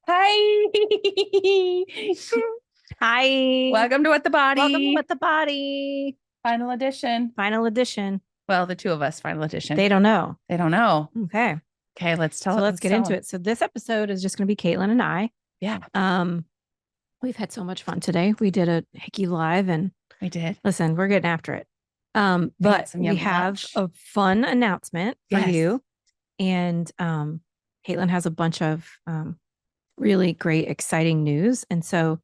Hi. Hi. Welcome to What the Welcome to Body. What the Body. Final edition. Final edition. Well, the two of us, final edition. They don't know. They don't know. Okay. Okay, let's tell So it. let's get into it. So this episode is just going to be Katelyn and I. Yeah, We've had so much fun today. We did a Hickey live and we did. listen, we're getting after it. We had But some we yum have lunch. a fun announcement for Yes. you. And Katelyn has a bunch of really great, exciting news. And so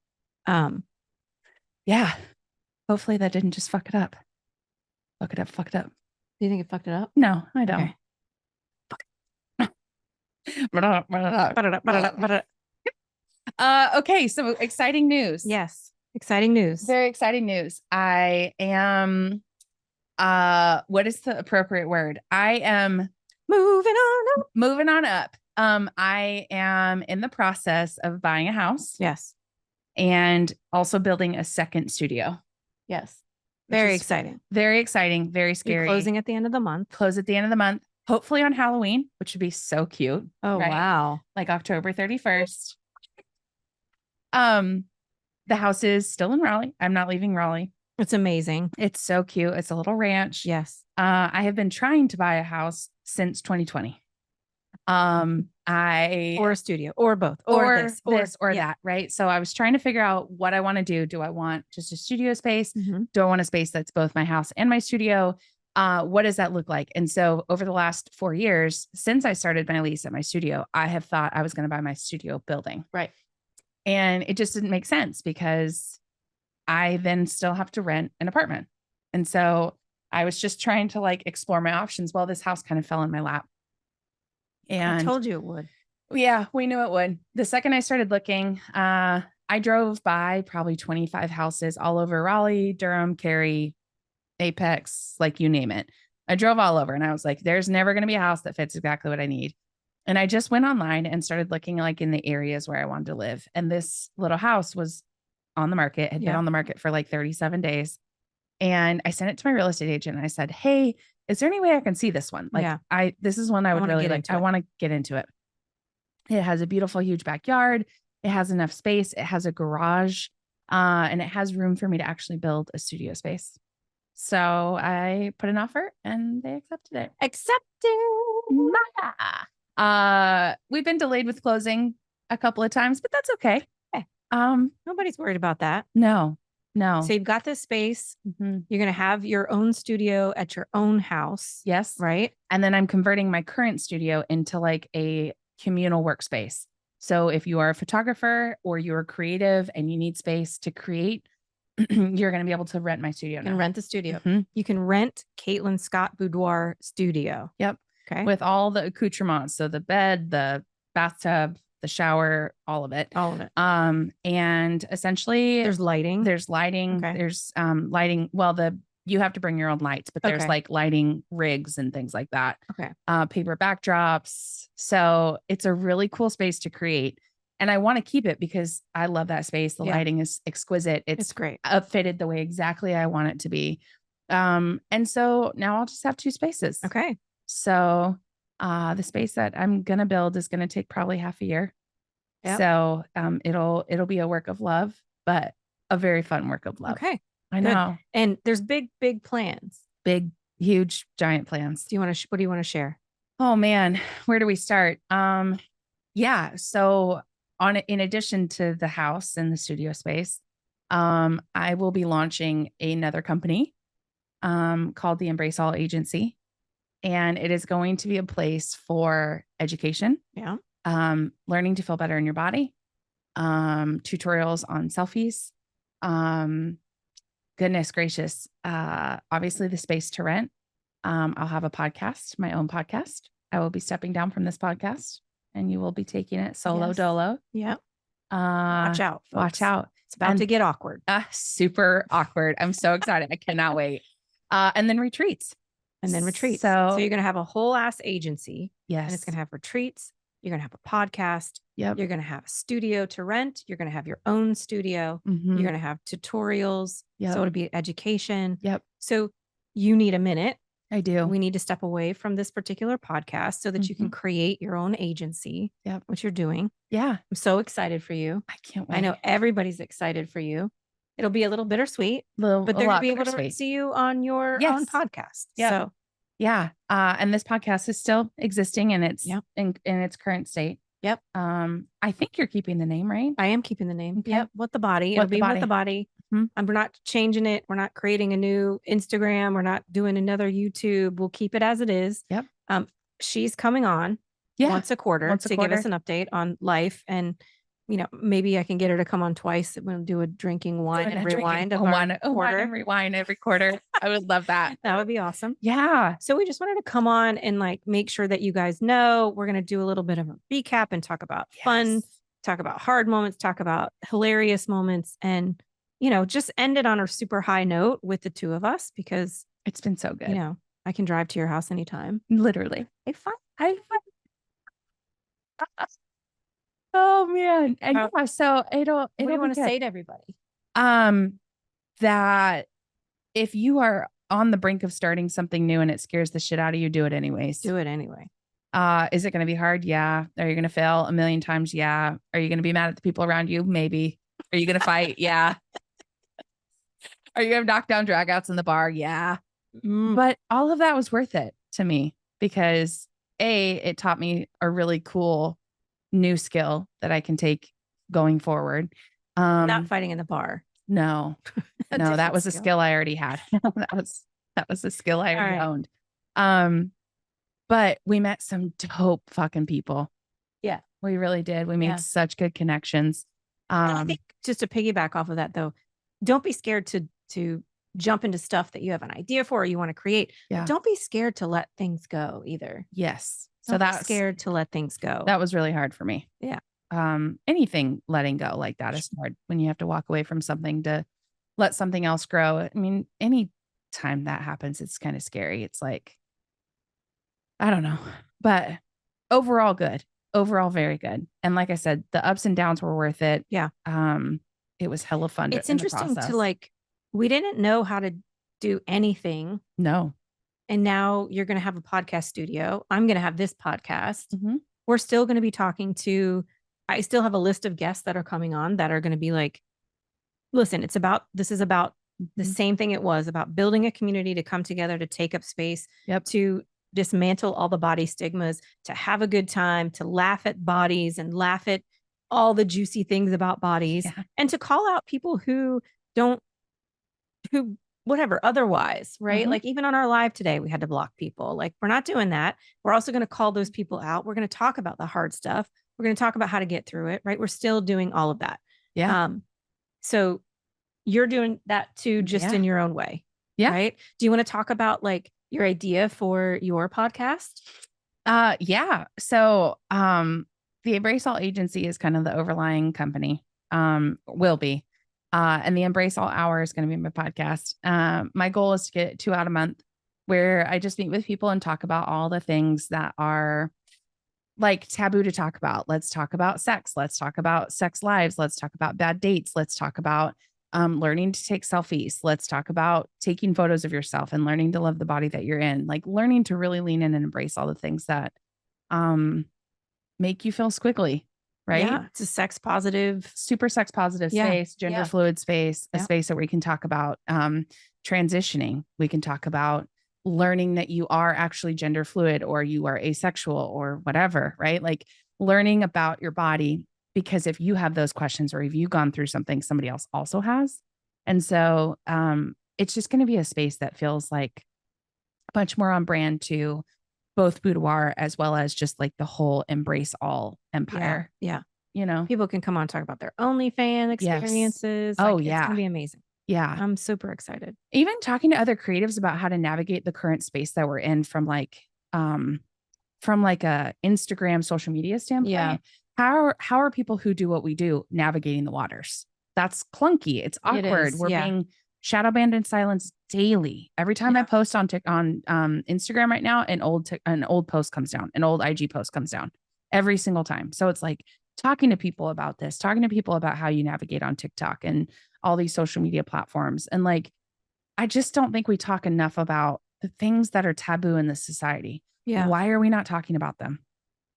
Yeah. Hopefully that didn't just fuck it up. Fuck it up. Fuck it up. do you think it fucked it up? No, I don't. Okay. Okay, so exciting news. Yes. Exciting news. Very exciting news. I am what is the appropriate word? I am moving on up. I am in the process of buying a house. Yes. And also building a second studio. Yes. Very exciting. Very exciting. Very scary. You're closing at the end of the month. Close at the end of the month. Hopefully on Halloween, which would be so cute. Oh, right? wow. Like October 31st. The house is still in Raleigh. I'm not leaving Raleigh. It's amazing. It's so cute. It's a little ranch. Yes. I have been trying to buy a house since 2020. Or a studio or both or this or that, right? So I was trying to figure out what I want to do. Do I want just a studio space? Mm-hmm. Do I want a space that's both my house and my studio? What does that look like? And so over the last 4 years, since I started my lease at my studio, I have thought I was going to buy my studio building. Right. And it just didn't make sense because I then still have to rent an apartment. And so I was just trying to like explore my options. Well, this house kind of fell in my lap. And I told you it would. Yeah, we knew it would. The second I started looking, I drove by probably 25 houses all over Raleigh, Durham, Cary, Apex, like you name it. I drove all over and I was like, there's never going to be a house that fits exactly what I need. And I just went online and started looking like in the areas where I wanted to live. And this little house was on the market, had been on the market for like 37 days. And I sent it to my real estate agent and I said, hey, is there any way I can see this one? Like this is one I would really like. I want to get into it. It has a beautiful, huge backyard. It has enough space. It has a garage, and it has room for me to actually build a studio space. So I put an offer and they accepted it. We've been delayed with closing a couple of times, but that's okay. Nobody's worried about that. No. So you've got this space. Mm-hmm. You're going to have your own studio at your own house. Yes. Right. And then I'm converting my current studio into like a communal workspace. So if you are a photographer or you're creative and you need space to create, you're going to be able to rent my studio. You can rent the studio. Mm-hmm. You can rent Katelyn Scott Boudoir Studio. Yep. Okay. With all the accoutrements. So the bed, the bathtub, the shower, all of it. And essentially there's lighting. Okay. There's lighting. Well, you have to bring your own lights, but there's like lighting rigs and things like that. Okay. Paper backdrops. So it's a really cool space to create. And I want to keep it because I love that space. The lighting is exquisite. It's great. Upfitted the way exactly I want it to be. And so now I'll just have 2 spaces. Okay. So the space that I'm going to build is going to take probably half a year. Yep. So it'll be a work of love, but a very fun work of love. Okay. I know. And there's big plans. Big, huge, giant plans. What do you want to share? Oh man, where do we start? Yeah. So in addition to the house and the studio space, I will be launching another company called the Embrace All Agency. And it is going to be a place for education. Yeah. Learning to feel better in your body. Tutorials on selfies. Goodness gracious. Obviously the space to rent. I'll have a podcast, my own podcast. I will be stepping down from this podcast and you will be taking it solo dolo. Yeah. Watch out. Folks. Watch out. It's about to get awkward. Super awkward. I'm so excited. I cannot wait. And then retreats. So you're going to have a whole ass agency. Yes. And it's going to have retreats. You're going to have a podcast. Yep. You're going to have a studio to rent. You're going to have your own studio. Mm-hmm. You're going to have tutorials. Yep. So it'll be education. Yep. So you need a minute I do. We need to step away from this particular podcast so that you can create your own agency. Yep. Which you're doing. Yeah. I'm so excited for you. I can't wait. I know everybody's excited for you. It'll be a little bittersweet, but they're going to be able to see you on your own podcast. Yep. So yeah. And this podcast is still existing in its in its current state. Yep. I think you're keeping the name, right? I am keeping the name. Okay. Yep. What the body. It'll be What the Body. Mm-hmm. We're not changing it. We're not creating a new Instagram. We're not doing another YouTube. We'll keep it as it is. Yep. She's coming on once a quarter to give us an update on life. And, you know, maybe I can get her to come on twice. We'll do a drinking wine and rewind of wine and rewind every quarter. I would love that. That would be awesome. Yeah. So we just wanted to come on and like make sure that you guys know we're going to do a little bit of a recap and talk about fun, talk about hard moments, talk about hilarious moments, and, you know, just end it on a super high note with the two of us, because it's been so good. You know, I can drive to your house anytime. Literally. Oh man. And yeah, so it'll what do you want to say to everybody? That if you are on the brink of starting something new and it scares the shit out of you, do it anyways. Do it anyway. Is it going to be hard? Yeah. Are you going to fail a million times? Yeah. Are you going to be mad at the people around you? Maybe. Are you going to fight? Yeah. Are you going to knock down dragouts in the bar? Yeah. But all of that was worth it to me, because it taught me a really cool new skill that I can take going forward. Not fighting in the bar. No, no, that was a skill I already had. that was a skill I already owned. But we met some dope fucking people. Yeah, we really did. We made such good connections. I think just to piggyback off of that though, don't be scared to jump into stuff that you have an idea for or you want to create. Yeah. But don't be scared to let things go either. Yes. So that's scared to let things go. That was really hard for me. Yeah. Anything letting go like that is hard when you have to walk away from something to let something else grow. I mean, any time that happens, it's kind of scary. It's like, I don't know, but overall good, overall very good. And like I said, the ups and downs were worth it. Yeah. It was hella fun. It's interesting to like, we didn't know how to do anything. No. And now you're going to have a podcast studio. I'm going to have this podcast. Mm-hmm. We're still going to be talking to, I still have a list of guests that are coming on that are going to be like, listen, this is about the same thing it was about building a community to come together, to take up space, to dismantle all the body stigmas, to have a good time, to laugh at bodies and laugh at all the juicy things about bodies, and to call out people who whatever otherwise, right? Like even on our live today, we had to block people. Like we're not doing that. We're also going to call those people out. We're going to talk about the hard stuff. We're going to talk about how to get through it, right? We're still doing all of that. Yeah. So you're doing that too, just in your own way. Yeah. Right. Do you want to talk about like your idea for your podcast? Yeah. So, the Embrace All agency is kind of the overlying company, will be. And the Embrace All Hour is going to be my podcast. My goal is to get 2 out a month where I just meet with people and talk about all the things that are like taboo to talk about. Let's talk about sex. Let's talk about sex lives. Let's talk about bad dates. Let's talk about learning to take selfies. Let's talk about taking photos of yourself and learning to love the body that you're in, like learning to really lean in and embrace all the things that make you feel squiggly. Right. Yeah. It's a super sex positive space, gender fluid space, a space where we can talk about transitioning. We can talk about learning that you are actually gender fluid or you are asexual or whatever, right? Like learning about your body, because if you have those questions or if you've gone through something somebody else also has. And so it's just going to be a space that feels like much more on brand to both boudoir as well as just like the whole Embrace All empire. Yeah. You know, people can come on and talk about their OnlyFans experiences. Yes. Like, it's going to be amazing. Yeah. I'm super excited. Even talking to other creatives about how to navigate the current space that we're in from like a Instagram social media standpoint. Yeah. How are people who do what we do navigating the waters? That's clunky. It's awkward. We're being shadow banned in silence daily. Every time I post on Instagram right now, an old post comes down, an old IG post comes down every single time. So it's like talking to people about this, talking to people about how you navigate on TikTok and all these social media platforms. And like, I just don't think we talk enough about the things that are taboo in this society. Yeah. Why are we not talking about them?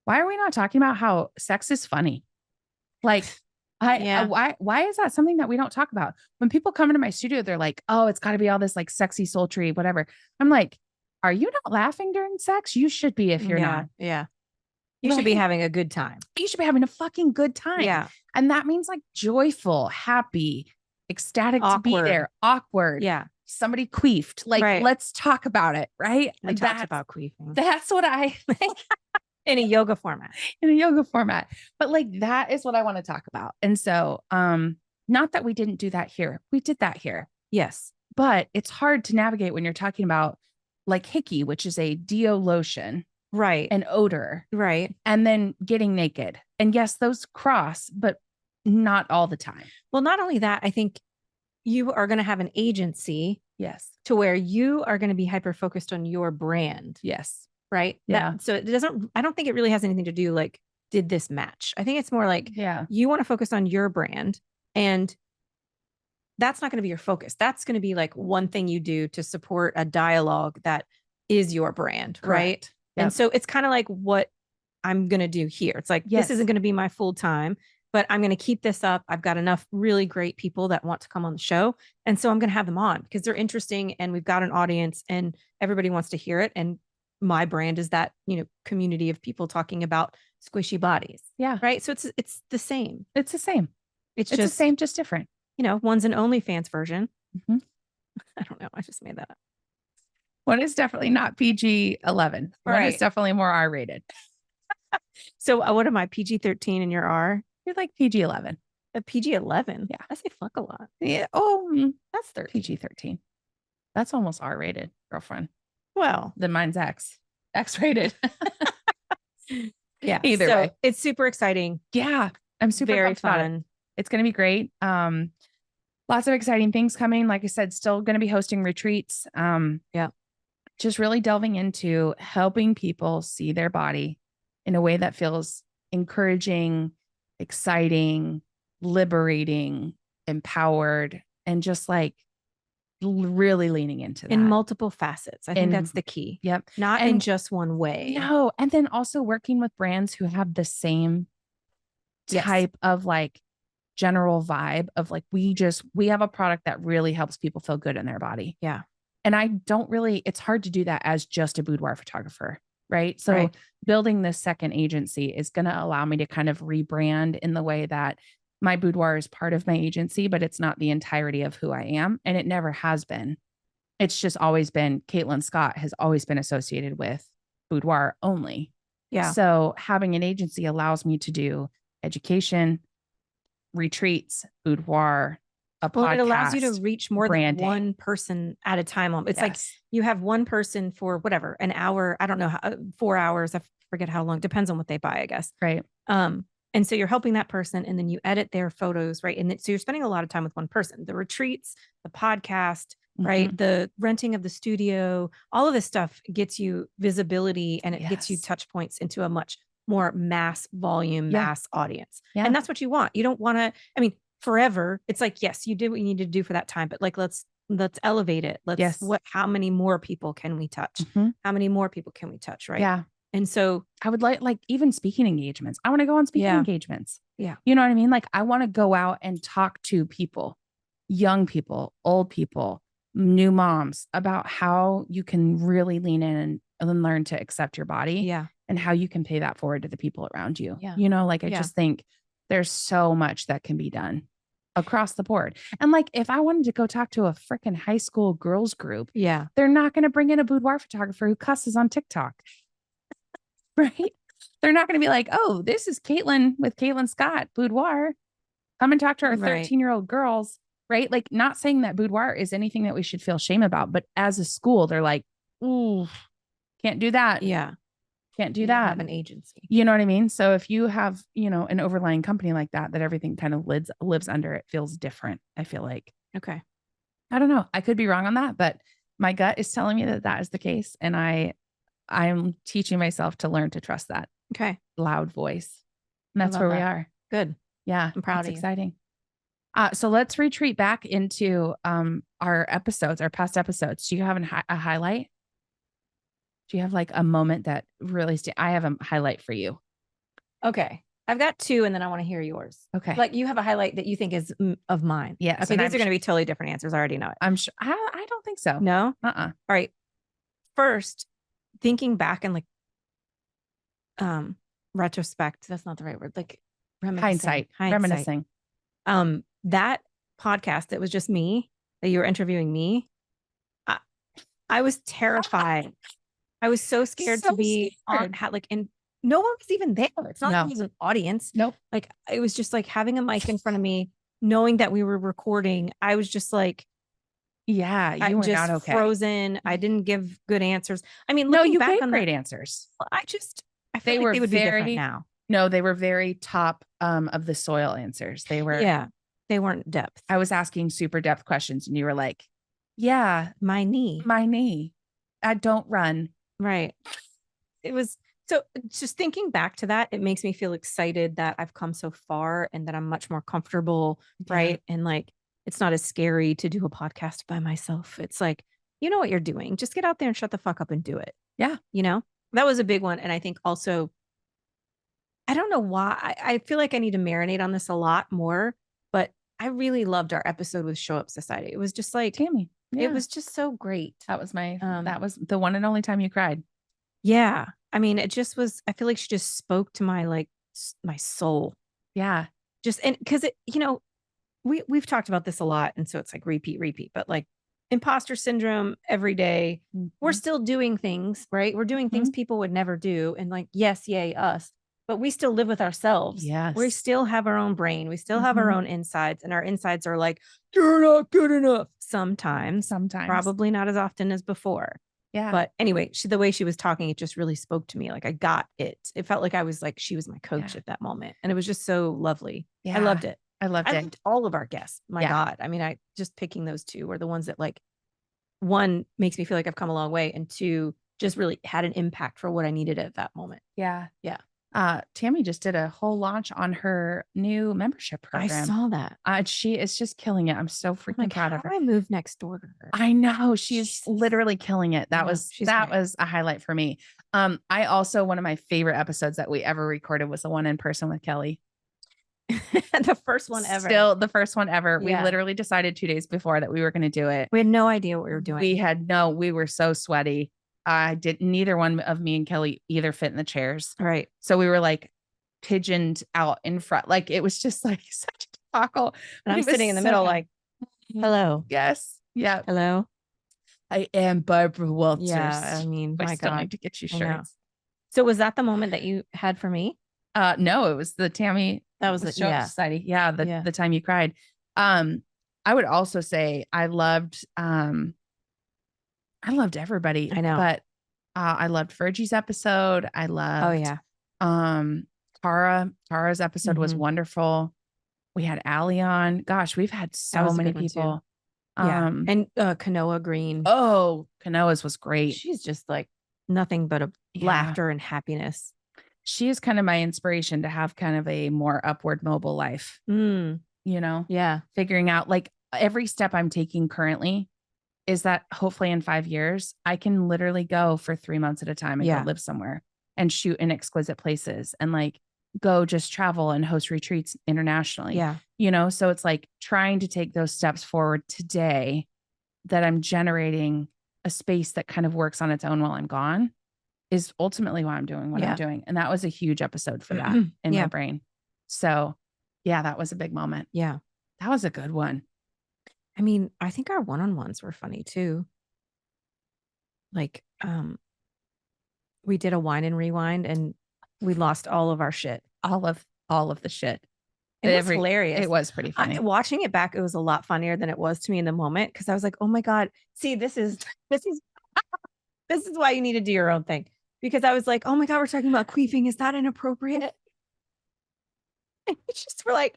Why are we not talking about how sex is funny? Like, Yeah. why is that something that we don't talk about? When people come into my studio, they're like, oh, it's got to be all this like sexy, sultry, whatever. I'm like, are you not laughing during sex? You should be if you're not. Yeah. You should be Right? having a good time. You should be having a fucking good time. Yeah. And that means like joyful, happy, ecstatic to be Awkward. there, awkward. Yeah. Somebody queefed. Like, Right. let's talk about it. Right. We talked about queefing That's what I think in a yoga format. in a yoga format. But like, that is what I want to talk about. And so, not that we didn't do that here. We did that here. Yes. But it's hard to navigate when you're talking about like Hickey, which is a deo lotion. Right. And odor. Right. And then getting naked. And yes, those cross, but not all the time. Well, not only that, I think you are going to have an agency. Yes. To where you are going to be hyper focused on your brand. Yes. Right. Yeah. So it doesn't, I don't think it really has anything to do like, did this match? I think it's more like, you want to focus on your brand, and that's not going to be your focus. That's going to be like one thing you do to support a dialogue that is your brand. Correct. Right. Yep. And so it's kind of like what I'm going to do here. It's like, this isn't going to be my full time, but I'm going to keep this up. I've got enough really great people that want to come on the show. And so I'm going to have them on because they're interesting and we've got an audience and everybody wants to hear it. And my brand is that, community of people talking about squishy bodies. Yeah. Right. So it's the same. It's the same. It's just the same, just different. One's an OnlyFans version. Mm-hmm. I don't know. I just made that up. One is definitely not PG-11. One is definitely more R-rated. So what am I, PG-13 and you're R? You're like PG-11. A PG-11? Yeah. I say fuck a lot. Yeah. Oh, that's 13. PG-13. That's almost R-rated, girlfriend. Well. Then mine's X-rated. Yeah. Either way. It's super exciting. Yeah. I'm super very fun. It's going to be great. Lots of exciting things coming. Like I said, still going to be hosting retreats. Yeah. Just really delving into helping people see their body in a way that feels encouraging, exciting, liberating, empowered, and just like really leaning into that. In multiple facets. I think that's the key. Yep. Not in just one way. No. And then also working with brands who have the same type of like general vibe of like, we have a product that really helps people feel good in their body. Yeah. And it's hard to do that as just a boudoir photographer. Right. So building this second agency is going to allow me to kind of rebrand in the way that my boudoir is part of my agency, but it's not the entirety of who I am. And it never has been. It's just always been Katelyn Scott has always been associated with boudoir only. Yeah. So having an agency allows me to do education, retreats, boudoir, podcast. It allows you to reach more branding. Than one person at a time. It's like you have one person for whatever, an hour. I don't know, 4 hours. I forget how long. Depends on what they buy, I guess. Right. And so you're helping that person and then you edit their photos, right? And so you're spending a lot of time with one person. The retreats, the podcast, right? The renting of the studio, all of this stuff gets you visibility and it gets you touch points into a much more mass volume, mass audience. Yeah. And that's what you want. You don't want to, forever. It's like, yes, you did what you need to do for that time, but like, let's elevate it. How many more people can we touch? How many more people can we touch? Right. Yeah. And so I would like even speaking engagements. I want to go on speaking engagements. Yeah. You know what I mean? Like I want to go out and talk to people, young people, old people, new moms about how you can really lean in and learn to accept your body. Yeah. And how you can pay that forward to the people around you. Yeah. I just think there's so much that can be done across the board. And like, if I wanted to go talk to a freaking high school girls group, they're not going to bring in a boudoir photographer who cusses on TikTok. Right. They're not going to be like, oh, this is Katelyn with Katelyn Scott boudoir. Come and talk to our 13-year-old girls. Right. Like not saying that boudoir is anything that we should feel shame about, but as a school, they're like, ooh, can't do that. Yeah. Can't do that. Have an agency. You know what I mean? So if you have, an overlying company like that everything kind of lives under, it feels different. I feel like. Okay. I don't know. I could be wrong on that, but my gut is telling me that is the case. And I'm teaching myself to learn to trust that. Okay. Loud voice. And that's where we are. Good. Yeah. I'm proud of you. Exciting. So let's retreat back into our past episodes. Do you have a highlight? Do you have like a moment that really I have a highlight for you. Okay. I've got two, and then I want to hear yours. Okay. Like you have a highlight that you think is of mine. Yes. Okay. These are going to be totally different answers. I already know it. I'm sure. I don't think so. No? Uh-uh. All right. First, thinking back and like retrospect, that's not the right word. Like Hindsight. Reminiscing. That podcast that was just me, that you were interviewing me, I was terrified. I was so scared to be on, like, and no one was even there. It's not like it was an audience. Nope. Like, it was just like having a mic in front of me, knowing that we were recording. I was just like, yeah, you were just not okay. Frozen. I didn't give good answers. I mean, no, you back gave on great answers. I feel like they would be different now. No, they were very top of the soil answers. They were. Yeah, they weren't depth. I was asking super depth questions, and you were like, "Yeah, my knee. I don't run." Right. It was so. Just thinking back to that, it makes me feel excited that I've come so far and that I'm much more comfortable. Yeah. Right. And like, it's not as scary to do a podcast by myself. It's like, you know what you're doing. Just get out there and shut the fuck up and do it. Yeah. You know, that was a big one. And I think also, I don't know why. I feel like I need to marinate on this a lot more, but I really loved our episode with Show Up Society. It was just like, Tammy. Yeah. It was just so great. That was that was the one and only time you cried. Yeah. I mean, it just was, I feel like she just spoke to my, like, my soul. Yeah. Just, and because it, you know, we've talked about this a lot. And so it's like repeat, but like imposter syndrome every day, we're still doing things, right? We're doing things people would never do. And like, yes, yay, us, but we still live with ourselves. Yes. We still have our own brain. We still have our own insides, and our insides are like, you're not good enough. Sometimes, probably not as often as before. Yeah. But anyway, the way she was talking, it just really spoke to me. Like, I got it. It felt like I was like, she was my coach at that moment. And it was just so lovely. Yeah. I loved it. I loved all of our guests. My God. I mean, I just picking those two were the ones that, like, one makes me feel like I've come a long way, and two just really had an impact for what I needed at that moment. Yeah. Yeah. Tammy just did a whole launch on her new membership program. I saw that. She is just killing it. I'm so freaking proud of her. I moved next door to her. I know, she's literally killing it. That was a highlight for me. I also, one of my favorite episodes that we ever recorded was the one in person with Kelly. The first one ever. Still the first one ever. Yeah. We literally decided 2 days before that we were going to do it. We had no idea what we were doing. We were so sweaty. Neither one of me and Kelly either fit in the chairs. Right. So we were like pigeoned out in front. Like, it was just like such a debacle. And I'm sitting in the middle like, hello. Yes. Yeah. Hello. I am Barbara Walters. Yeah. I mean, my God. Need to get you shirts. So was that the moment that you had for me? No, it was the Tammy. That was the Show Up Society. Yeah. The time you cried. I would also say I loved everybody. I know. But I loved Fergie's episode. I loved Tara's episode was wonderful. We had Allie on. Gosh, we've had so many people. Yeah. And Kanoa Green. Oh, Kanoa's was great. She's just like nothing but a laughter and happiness. She is kind of my inspiration to have kind of a more upward mobile life. You know? Yeah. Figuring out, like, every step I'm taking currently is that hopefully in 5 years, I can literally go for 3 months at a time and go live somewhere and shoot in exquisite places and like go just travel and host retreats internationally. Yeah. You know, so it's like trying to take those steps forward today that I'm generating a space that kind of works on its own while I'm gone is ultimately why I'm doing what I'm doing. And that was a huge episode for that in my brain. So yeah, that was a big moment. Yeah. That was a good one. I mean, I think our one-on-ones were funny too. Like, we did a wine and rewind and we lost all of our shit. All of the shit. It was hilarious. It was pretty funny. Watching it back, it was a lot funnier than it was to me in the moment. Cause I was like, oh my God, see, this is why you need to do your own thing. Because I was like, oh my God, we're talking about queefing. Is that inappropriate? And we just were like,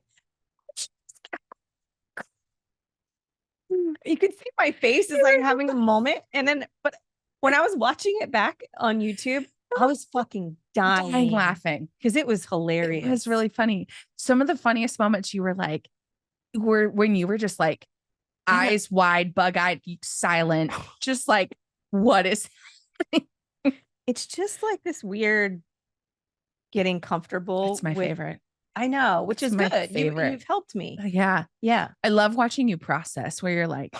you could see my face is like having a moment. And then, but when I was watching it back on YouTube, I was fucking dying laughing because it was hilarious. It was really funny. Some of the funniest moments you were like, were when you were just like eyes wide, bug-eyed, silent, just like, what is happening? it's just like this weird getting comfortable It's my with, favorite. I know, which It's is my good. favorite. You've helped me. Yeah. Yeah. I love watching you process where you're like,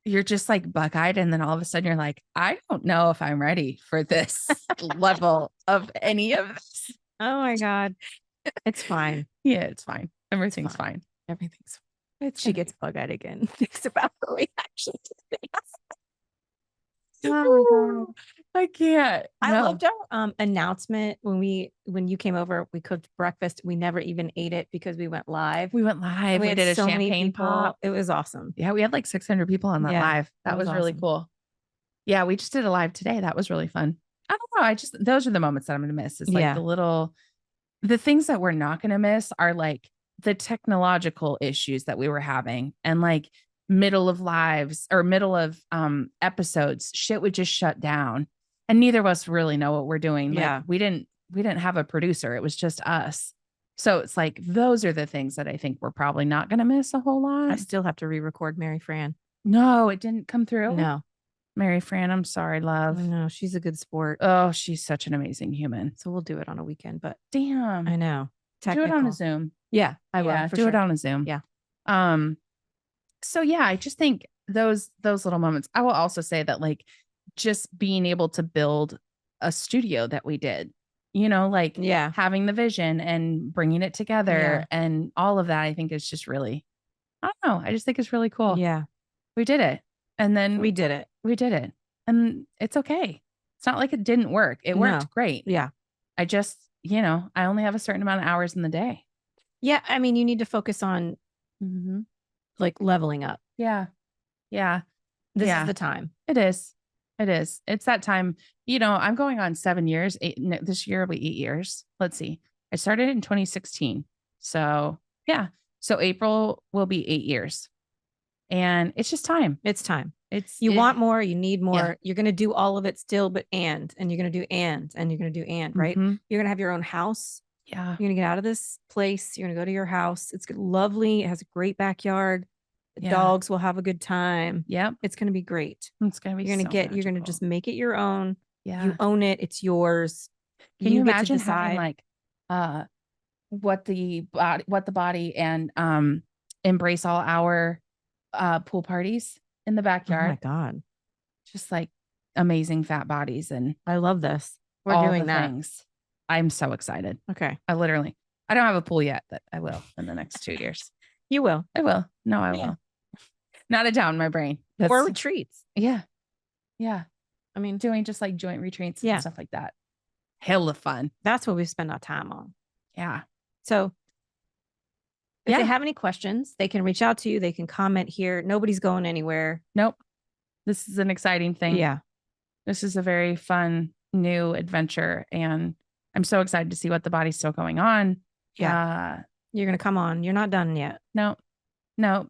you're just like bug-eyed, and then all of a sudden you're like, I don't know if I'm ready for this level of any of this. Oh my God. It's fine. Yeah, it's fine. Everything's fine. fine. Everything's It's She gonna gets bug-eyed again. Thinks about her reaction to things. be- Oh my God. I can't. I No. loved our announcement when you came over. We cooked breakfast. We never even ate it because we went live. We went live. We We had did a so many champagne people. pop. It was awesome. Yeah, we had like 600 people on that Yeah, live. That it was was really awesome. cool. Yeah, we just did a live today. That was really fun. I don't know. Those are the moments that I'm going to miss. It's like Yeah. the things that we're not going to miss are like the technological issues that we were having, and like middle of lives or middle of episodes, shit would just shut down. And neither of us really know what we're doing. Yeah. Like we didn't have a producer. It was just us. So it's like, those are the things that I think we're probably not going to miss a whole lot. I still have to re-record Mary Fran. No, it didn't come through. No. Mary Fran, I'm sorry, love. No, she's a good sport. Oh, she's such an amazing human. So we'll do it on a weekend, but Damn. I know. Do it on a Technical. Zoom. Yeah, I will. Yeah, For do it sure. on a Zoom. Yeah. So yeah, I just think those little moments. I will also say that like just being able to build a studio that we did, like Yeah. having the vision and bringing it together and all of that, I think is just really, I don't know. I just think it's really cool. Yeah. We did it. And then We did it. we did it. And it's okay. It's not like it didn't work. It worked No. great. Yeah. I just, I only have a certain amount of hours in the day. Yeah. I mean, you need to focus on like leveling up. Yeah. Yeah. This Yeah. is the time. It is. It is. It's that time. I'm going on 7 years. This year will be 8 years. Let's see. I started in 2016. So yeah. So April will be 8 years. And it's just time. It's time. You want more, you need more. Yeah. You're going to do all of it still, but and you're going to do and you're going to do right? Mhm. You're going to have your own house. Yeah. You're going to get out of this place. You're going to go to your house. It's lovely. It has a great backyard. The Yeah. dogs will have a good time. Yep. It's going to be great. It's going to be You're going to you're going to magical. just make it your own. Yeah. You own it. It's yours. Can you get to imagine decide. having like what the body and embrace all our pool parties in the Oh backyard? my God. Just like amazing fat bodies and I love this. We're all doing the that. things. I'm so excited. Okay. I don't have a pool yet, but I will in the next 2 years. You will. I will. No, I Yeah. will. Not a doubt in my brain. Or retreats. Yeah. Yeah. I mean, Doing just like joint retreats Yeah. and stuff like that. Hella fun. that's what we spend our time on. Yeah. So if Yeah. they have any questions, they can reach out to you. They can comment here. Nobody's going anywhere. Nope. This is an exciting thing. Yeah. This is a very fun new adventure. And I'm so excited to see what the body's still going on. Yeah. You're going to come on. You're not done yet. No,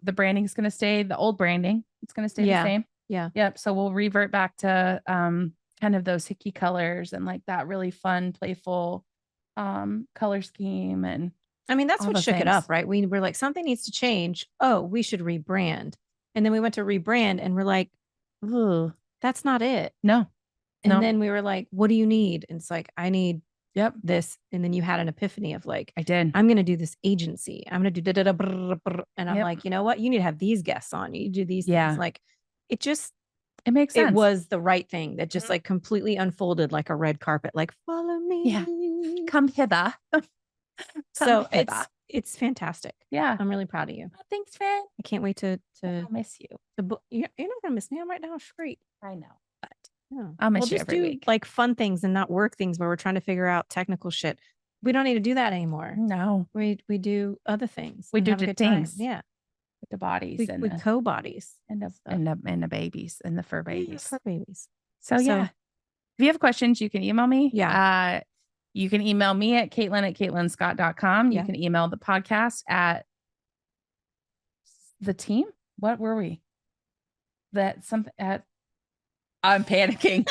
the branding is going to stay the old branding. It's going to stay Yeah. the same. Yeah. Yep. So we'll revert back to kind of those hickey colors and like that really fun, playful color scheme. And I mean, that's all what the shook it up, things. right? We were like, something needs to change. Oh, we should rebrand. And then we went to rebrand and we're like, ooh, that's not it. No. And No. then we were like, what do you need? And it's like, I need Yep. this. And then you had an epiphany of like, I did. I'm going to do this agency. I'm going to do da da da brr, brr. And I'm Yep. like, you know what? You need to have these guests on. You do these Yeah. things. Like it just, It makes sense. it was the right thing that just Mhm. like completely unfolded like a red carpet, like follow me. Yeah. Come hither. So Come hither. it's fantastic. Yeah. I'm really proud of you. Oh, thanks, Fran. I can't wait to I'll miss you. you're not gonna miss me. I'm right down the street. I know, but Yeah. I'll miss We'll you just every do week. like fun things and not work things where we're trying to figure out technical shit. We don't need to do that anymore. No, We do other things. We and do have a the good time. things. Yeah. with the bodies We and we the, co-bodies. and the stuff. and the babies and the fur babies. For babies. So yeah, if you have questions, you can email me. Yeah. You can email me at Katelyn@KatelynScott.com. Yeah. You can email the podcast at the team. What were we? That something at. I'm panicking.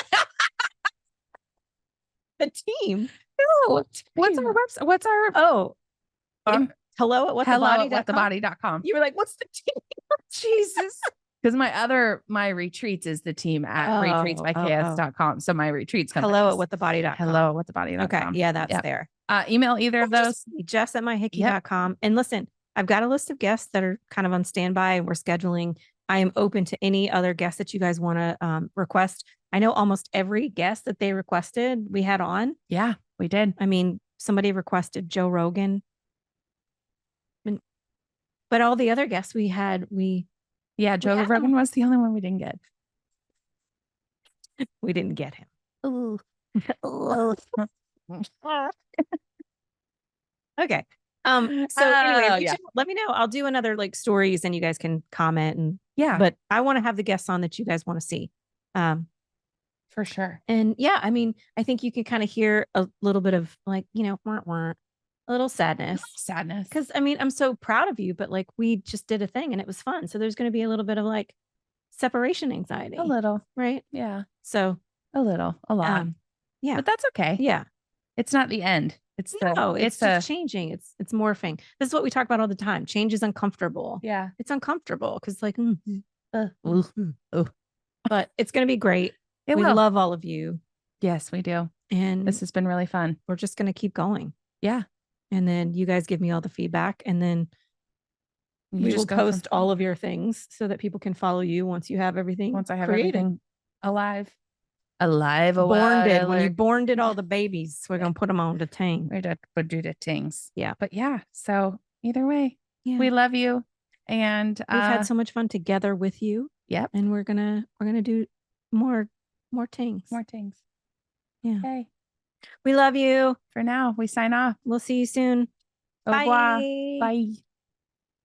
The team. No, what's our website? What's our Oh. Em- Hello at hello at whatthebody.com. whatthebody.com? You were like, what's the team? Jesus. Because my retreats is the team at Oh, retreatsbyks.com. So my retreats company. Hello at whatthebody.com. Hello at whatthebody.com. Okay. Yeah, that's there. Email either of those. Jess at myhickey.com. And listen, I've got a list of guests that are kind of on standby. We're scheduling. I am open to any other guests that you guys want to request. I know almost every guest that they requested we had on. Yeah, we did. I mean, somebody requested Joe Rogan. But all the other guests we had, Joe Rogan was the only one we didn't get. We didn't get him. Ooh. Okay. So anyway, let me know. I'll do another like stories and you guys can comment and but I want to have the guests on that you guys want to see. For sure. And yeah, I mean, I think you can kind of hear a little bit of like, a little sadness. Because I mean, I'm so proud of you, but like we just did a thing and it was fun. So there's going to be a little bit of like separation anxiety. A little. Right? Yeah. So a lot. Yeah. But that's okay. Yeah. It's not the end. It's just changing. It's morphing. This is what we talk about all the time. Change is uncomfortable. Yeah. It's uncomfortable because like, but it's going to be great. We love all of you. Yes, we do. And this has been really fun. We're just going to keep going. Yeah. And then you guys give me all the feedback and then we will post all of your things so that people can follow you once you have everything. Once I have everything alive. When you borned all the babies, we're going to put them on the ting. We're going to do the tings. Yeah. But yeah. So either way, we love you. And we've had so much fun together with you. Yep. And we're going to do more tings. Yeah. Okay. We love you. For now, we sign off. We'll see you soon. Au revoir. Bye.